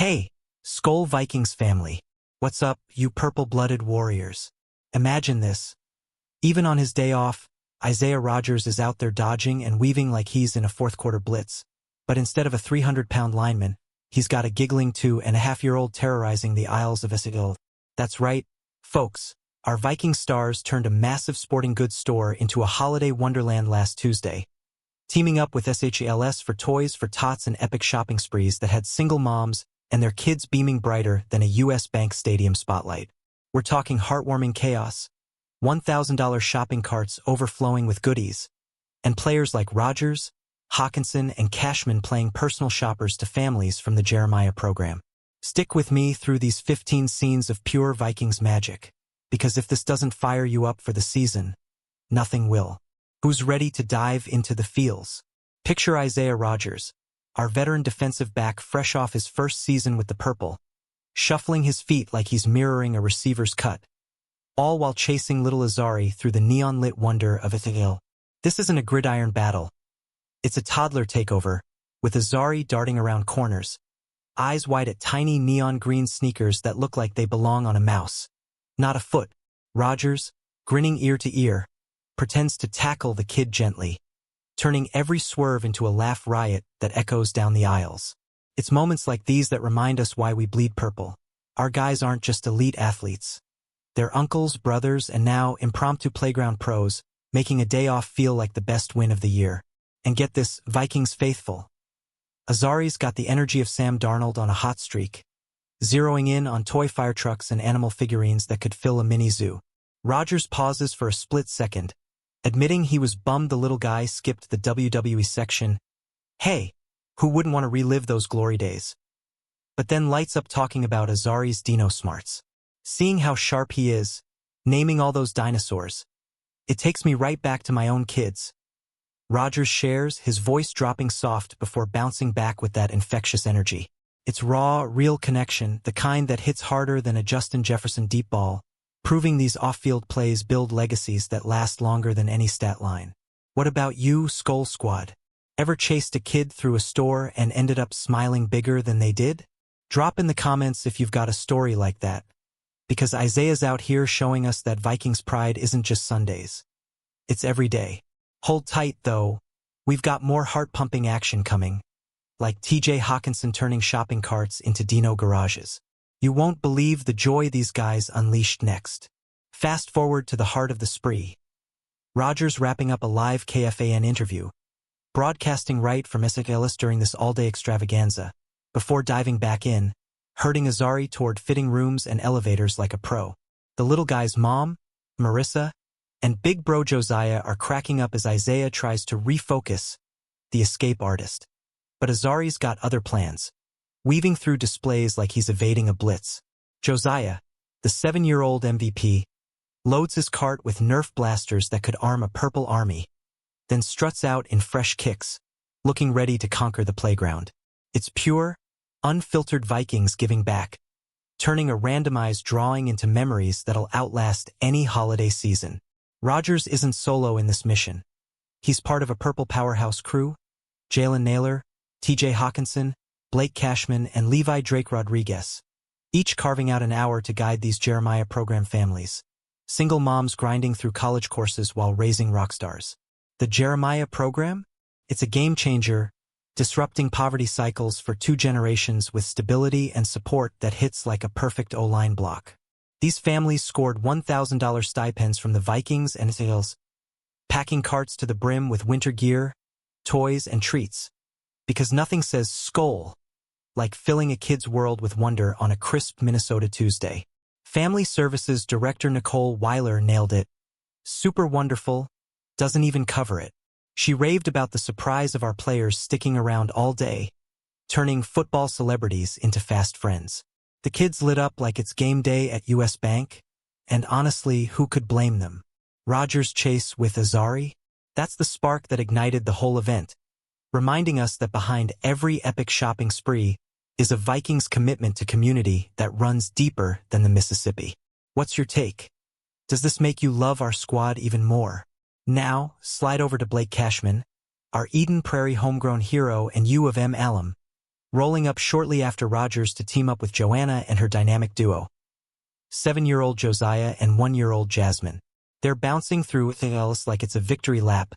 Hey, SKOL Vikings family. What's up, you purple-blooded warriors? Imagine this. Even on his day off, Rodgers is out there dodging and weaving like he's in a fourth-quarter blitz. But instead of a 300-pound lineman, he's got a giggling 2.5-year-old terrorizing the aisles of SKOL. That's right, folks. Our Viking stars turned a massive sporting goods store into a holiday wonderland last Tuesday, teaming up with SKOL for toys for tots and epic shopping sprees that had single moms and their kids beaming brighter than a U.S. Bank Stadium spotlight. We're talking heartwarming chaos, $1,000 shopping carts overflowing with goodies, and players like Rodgers, Hawkinson, and Cashman playing personal shoppers to families from the Jeremiah program. Stick with me through these 15 scenes of pure Vikings magic, because if this doesn't fire you up for the season, nothing will. Who's ready to dive into the feels? Picture Rodgers, our veteran defensive back fresh off his first season with the purple, shuffling his feet like he's mirroring a receiver's cut, all while chasing little Azari through the neon-lit wonder of SKOL. This isn't a gridiron battle. It's a toddler takeover, with Azari darting around corners, eyes wide at tiny neon green sneakers that look like they belong on a mouse, not a foot. Rodgers, grinning ear to ear, pretends to tackle the kid gently, turning every swerve into a laugh riot that echoes down the aisles. It's moments like these that remind us why we bleed purple. Our guys aren't just elite athletes. They're uncles, brothers, and now impromptu playground pros, making a day off feel like the best win of the year. And get this, Vikings faithful. Azari's got the energy of Sam Darnold on a hot streak, zeroing in on toy fire trucks and animal figurines that could fill a mini zoo. Rodgers pauses for a split second, admitting he was bummed the little guy skipped the WWE section. Hey, who wouldn't want to relive those glory days? But then lights up talking about Azari's dino smarts. Seeing how sharp he is, naming all those dinosaurs. It takes me right back to my own kids. Rodgers shares, his voice dropping soft before bouncing back with that infectious energy. It's raw, real connection, the kind that hits harder than a Justin Jefferson deep ball, proving these off-field plays build legacies that last longer than any stat line. What about you, SKOL Squad? Ever chased a kid through a store and ended up smiling bigger than they did? Drop in the comments if you've got a story like that, because Isaiah's out here showing us that Vikings pride isn't just Sundays. It's every day. Hold tight, though. We've got more heart-pumping action coming, like TJ Hawkinson turning shopping carts into dino garages. You won't believe the joy these guys unleashed next. Fast forward to the heart of the spree. Rodgers wrapping up a live KFAN interview, broadcasting right from SKOL during this all-day extravaganza, before diving back in, herding Azari toward fitting rooms and elevators like a pro. The little guy's mom, Marissa, and big bro Josiah are cracking up as Isaiah tries to refocus, the escape artist. But Azari's got other plans, weaving through displays like he's evading a blitz. Josiah, the 7-year-old MVP, loads his cart with Nerf blasters that could arm a purple army, then struts out in fresh kicks, looking ready to conquer the playground. It's pure, unfiltered Vikings giving back, turning a randomized drawing into memories that'll outlast any holiday season. Rodgers isn't solo in this mission. He's part of a purple powerhouse crew: Jalen Naylor, TJ Hawkinson, Blake Cashman, and Levi Drake Rodriguez, each carving out an hour to guide these Jeremiah program families. Single moms grinding through college courses while raising rock stars. The Jeremiah program? It's a game changer, disrupting poverty cycles for 2 generations with stability and support that hits like a perfect O-line block. These families scored $1,000 stipends from the Vikings and SKOL, packing carts to the brim with winter gear, toys, and treats. Because nothing says SKOL like filling a kid's world with wonder on a crisp Minnesota Tuesday. Family Services Director Nicole Weiler nailed it. Super wonderful, doesn't even cover it. She raved about the surprise of our players sticking around all day, turning football celebrities into fast friends. The kids lit up like it's game day at U.S. Bank, and honestly, who could blame them? Rodgers' chase with Azari? That's the spark that ignited the whole event, reminding us that behind every epic shopping spree is a Vikings commitment to community that runs deeper than the Mississippi. What's your take? Does this make you love our squad even more? Now, slide over to Blake Cashman, our Eden Prairie homegrown hero and U of M alum, rolling up shortly after Rodgers to team up with Joanna and her dynamic duo, 7-year-old Josiah and 1-year-old Jasmine. They're bouncing through things like it's a victory lap,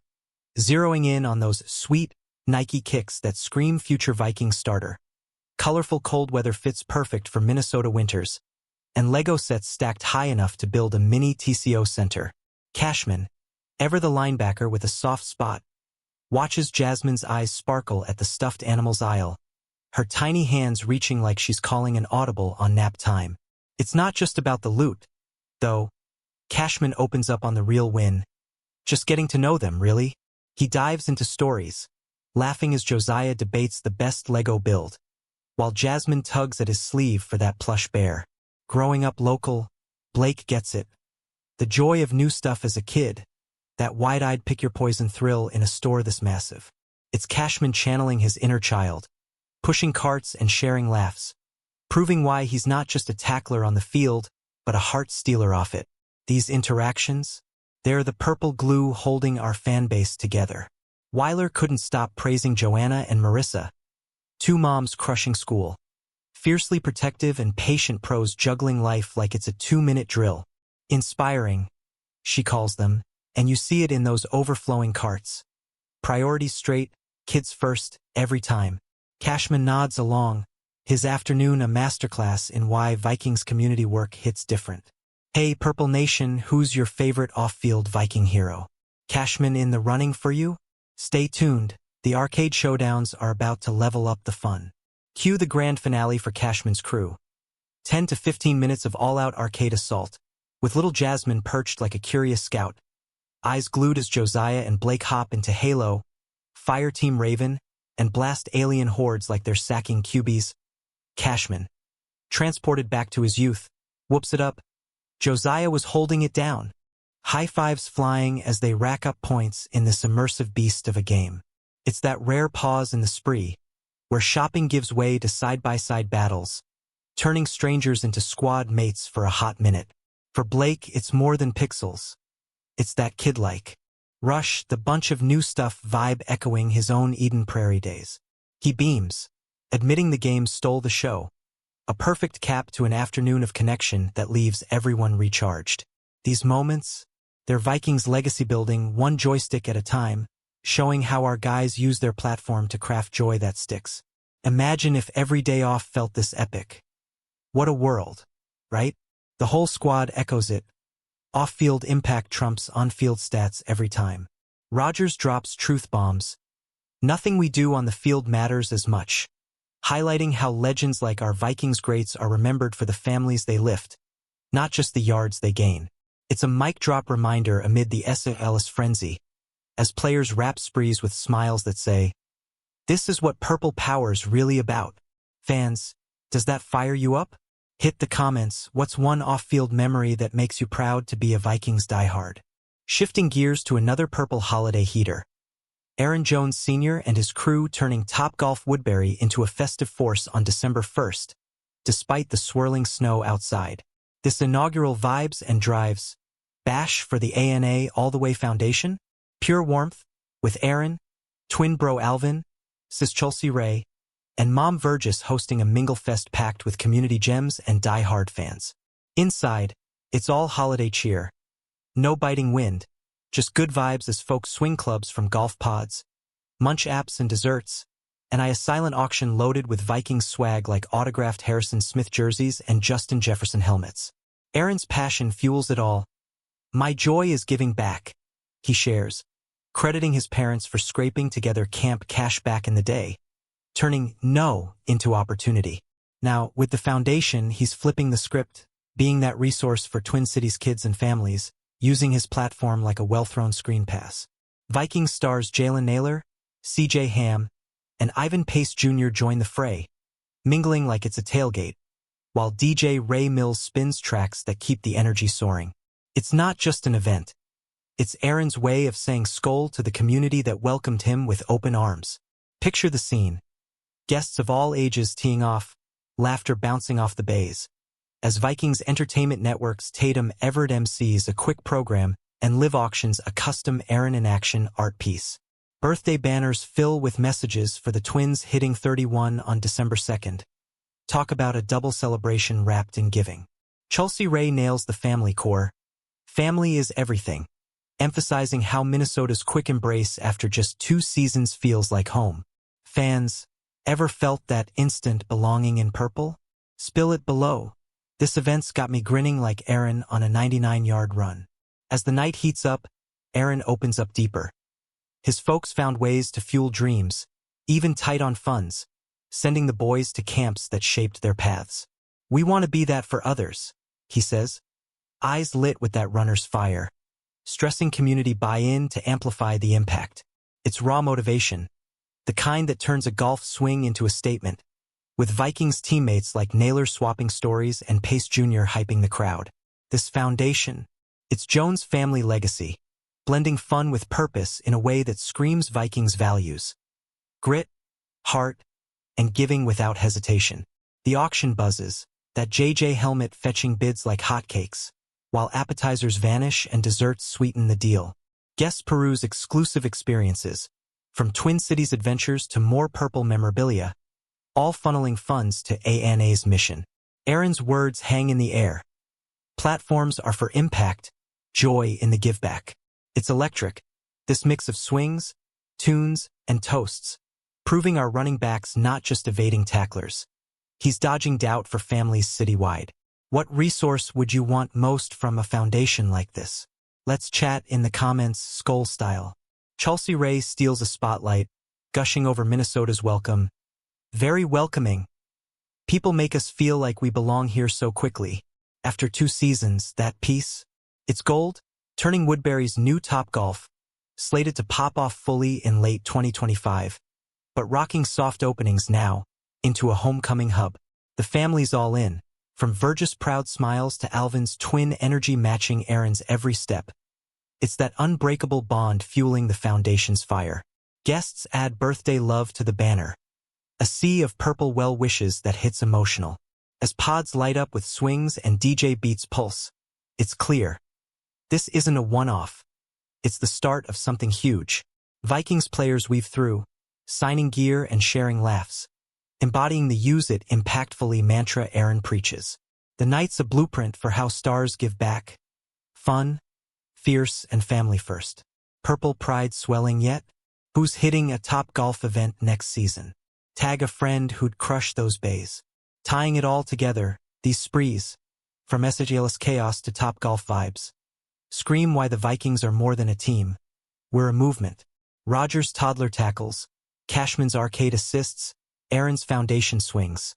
zeroing in on those sweet Nike kicks that scream future Vikings starter. Colorful cold weather fits perfect for Minnesota winters, and Lego sets stacked high enough to build a mini TCO center. Cashman, ever the linebacker with a soft spot, watches Jasmine's eyes sparkle at the stuffed animals aisle, her tiny hands reaching like she's calling an audible on nap time. It's not just about the loot, though. Cashman opens up on the real win. Just getting to know them, really. He dives into stories, laughing as Josiah debates the best Lego build, while Jasmine tugs at his sleeve for that plush bear. Growing up local, Blake gets it. The joy of new stuff as a kid, that wide-eyed pick-your-poison thrill in a store this massive. It's Cashman channeling his inner child, pushing carts and sharing laughs, proving why he's not just a tackler on the field, but a heart stealer off it. These interactions, they're the purple glue holding our fan base together. Weiler couldn't stop praising Joanna and Marissa, two moms crushing school, fiercely protective and patient pros juggling life like it's a 2-minute drill. Inspiring, she calls them, and you see it in those overflowing carts. Priorities straight, kids first, every time. Cashman nods along, his afternoon a masterclass in why Vikings community work hits different. Hey Purple Nation, who's your favorite off-field Viking hero? Cashman in the running for you? Stay tuned, the arcade showdowns are about to level up the fun. Cue the grand finale for Cashman's crew. 10 to 15 minutes of all-out arcade assault, with little Jasmine perched like a curious scout, eyes glued as Josiah and Blake hop into Halo, fire Team Raven, and blast alien hordes like they're sacking QBs. Cashman, transported back to his youth, whoops it up. Josiah was holding it down. High fives flying as they rack up points in this immersive beast of a game. It's that rare pause in the spree, where shopping gives way to side-by-side battles, turning strangers into squad mates for a hot minute. For Blake, it's more than pixels. It's that kid-like rush, the bunch of new stuff vibe echoing his own Eden Prairie days. He beams, admitting the game stole the show. A perfect cap to an afternoon of connection that leaves everyone recharged. These moments, they're Vikings legacy building one joystick at a time, showing how our guys use their platform to craft joy that sticks. Imagine if every day off felt this epic. What a world, right? The whole squad echoes it. Off-field impact trumps on-field stats every time. Rodgers drops truth bombs. Nothing we do on the field matters as much, highlighting how legends like our Vikings greats are remembered for the families they lift, not just the yards they gain. It's a mic-drop reminder amid the SKOL frenzy, as players wrap sprees with smiles that say, "This is what Purple Power's really about." Fans, does that fire you up? Hit the comments. What's one off-field memory that makes you proud to be a Vikings diehard? Shifting gears to another Purple holiday heater. Aaron Jones Sr. and his crew turning Topgolf Woodbury into a festive force on December 1st, despite the swirling snow outside. This inaugural Vibes and Drives bash for the ANA All the Way Foundation? Pure warmth, with Aaron, twin bro Alvin, sis Chelsea Ray, and Mom Vergis hosting a mingle fest packed with community gems and die-hard fans. Inside, it's all holiday cheer. No biting wind, just good vibes as folks swing clubs from golf pods, munch apps and desserts, and a silent auction loaded with Vikings swag like autographed Harrison Smith jerseys and Justin Jefferson helmets. Aaron's passion fuels it all. "My joy is giving back," he shares, crediting his parents for scraping together camp cash back in the day, turning no into opportunity. Now, with the foundation, he's flipping the script, being that resource for Twin Cities kids and families, using his platform like a well-thrown screen pass. Vikings stars Jalen Naylor, CJ Ham, and Ivan Pace Jr. join the fray, mingling like it's a tailgate, while DJ Ray Mills spins tracks that keep the energy soaring. It's not just an event. It's Aaron's way of saying SKOL to the community that welcomed him with open arms. Picture the scene. Guests of all ages teeing off, laughter bouncing off the bays, as Vikings Entertainment Network's Tatum Everett MCs a quick program and Live auctions a custom Aaron in Action art piece. Birthday banners fill with messages for the twins hitting 31 on December 2nd. Talk about a double celebration wrapped in giving. Chelsea Ray nails the family core. Family is everything, emphasizing how Minnesota's quick embrace after just 2 seasons feels like home. Fans, ever felt that instant belonging in purple? Spill it below. This event's got me grinning like Aaron on a 99-yard run. As the night heats up, Aaron opens up deeper. His folks found ways to fuel dreams, even tight on funds, sending the boys to camps that shaped their paths. "We want to be that for others," he says, eyes lit with that runner's fire, stressing community buy-in to amplify the impact. It's raw motivation, the kind that turns a golf swing into a statement, with Vikings teammates like Naylor swapping stories and Pace Jr. hyping the crowd. This foundation, it's Jones' family legacy, blending fun with purpose in a way that screams Vikings values. Grit, heart, and giving without hesitation. The auction buzzes, that JJ helmet fetching bids like hotcakes, while appetizers vanish and desserts sweeten the deal. Guests peruse exclusive experiences, from Twin Cities adventures to more purple memorabilia, all funneling funds to ANA's mission. Aaron's words hang in the air. Platforms are for impact, joy in the giveback. It's electric, this mix of swings, tunes, and toasts, proving our running backs not just evading tacklers. He's dodging doubt for families citywide. What resource would you want most from a foundation like this? Let's chat in the comments, SKOL style. Chelsea Ray steals a spotlight, gushing over Minnesota's welcome. Very welcoming. People make us feel like we belong here so quickly. After 2 seasons, that piece? It's gold, turning Woodbury's new Topgolf, slated to pop off fully in late 2025. But rocking soft openings now, into a homecoming hub. The family's all in, from Verge's proud smiles to Alvin's twin energy matching Aaron's every step. It's that unbreakable bond fueling the foundation's fire. Guests add birthday love to the banner, a sea of purple well wishes that hits emotional. As pods light up with swings and DJ beats pulse, it's clear. This isn't a one-off. It's the start of something huge. Vikings players weave through, signing gear and sharing laughs, embodying the use it impactfully mantra Aaron preaches. The night's a blueprint for how stars give back. Fun, fierce, and family first. Purple pride swelling yet? Who's hitting a Topgolf event next season? Tag a friend who'd crush those bays. Tying it all together, these sprees, from SKOL chaos to Topgolf vibes, scream why the Vikings are more than a team. We're a movement. Rodgers' toddler tackles, Cashman's arcade assists, Aaron's foundation swings.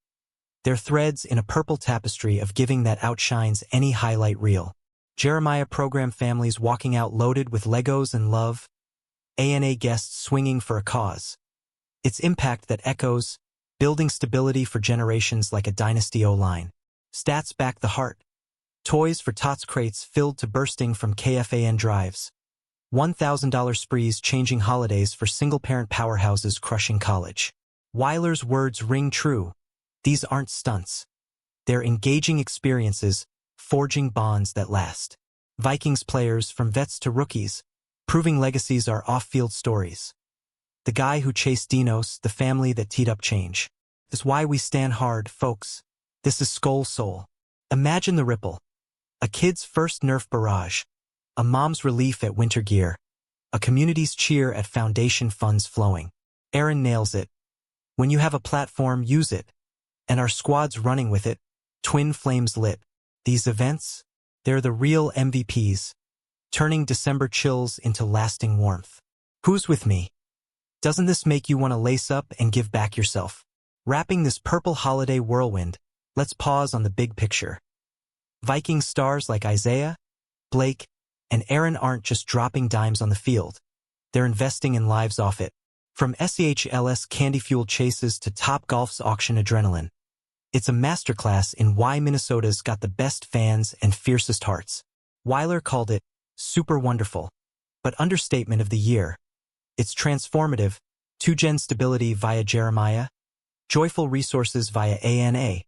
They're threads in a purple tapestry of giving that outshines any highlight reel. Jeremiah program families walking out loaded with Legos and love, ANA guests swinging for a cause. Its impact that echoes, building stability for generations like a dynasty O-line. Stats back the heart. Toys for tots crates filled to bursting from KFAN drives. $1,000 sprees changing holidays for single-parent powerhouses crushing college. Weiler's words ring true. These aren't stunts. They're engaging experiences, forging bonds that last. Vikings players, from vets to rookies, proving legacies are off-field stories. The guy who chased Dinos, the family that teed up change. This is why we stand hard, folks. This is SKOL Soul. Imagine the ripple. A kid's first Nerf barrage. A mom's relief at winter gear. A community's cheer at foundation funds flowing. Aaron nails it. When you have a platform, use it. And our squad's running with it. Twin flames lit. These events, they're the real MVPs, turning December chills into lasting warmth. Who's with me? Doesn't this make you want to lace up and give back yourself? Wrapping this purple holiday whirlwind, let's pause on the big picture. Viking stars like Isaiah, Blake, and Aaron aren't just dropping dimes on the field. They're investing in lives off it. From SKOL's candy-fueled chases to Topgolf's auction adrenaline. It's a masterclass in why Minnesota's got the best fans and fiercest hearts. Weiler called it super wonderful, but understatement of the year. It's transformative, 2-gen stability via Jeremiah, joyful resources via ANA,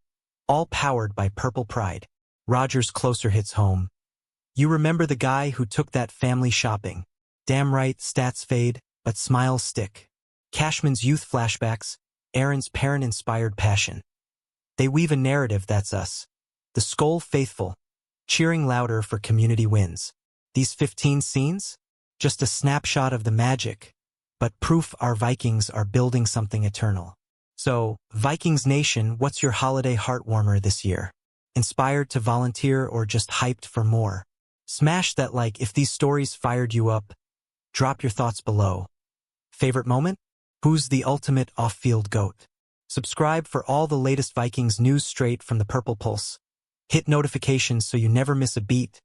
all powered by Purple Pride. Rodgers closer hits home. You remember the guy who took that family shopping? Damn right, stats fade. but smiles stick. Cashman's youth flashbacks, Aaron's parent-inspired passion. They weave a narrative that's us. The SKOL faithful, cheering louder for community wins. These 15 scenes? Just a snapshot of the magic, but proof our Vikings are building something eternal. So, Vikings Nation, what's your holiday heartwarmer this year? Inspired to volunteer or just hyped for more? Smash that like if these stories fired you up. Drop your thoughts below. Favorite moment? Who's the ultimate off-field GOAT? Subscribe for all the latest Vikings news straight from the Purple Pulse. Hit notifications so you never miss a beat.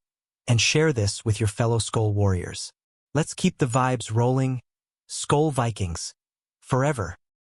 And share this with your fellow SKOL warriors. Let's keep the vibes rolling. SKOL Vikings. Forever.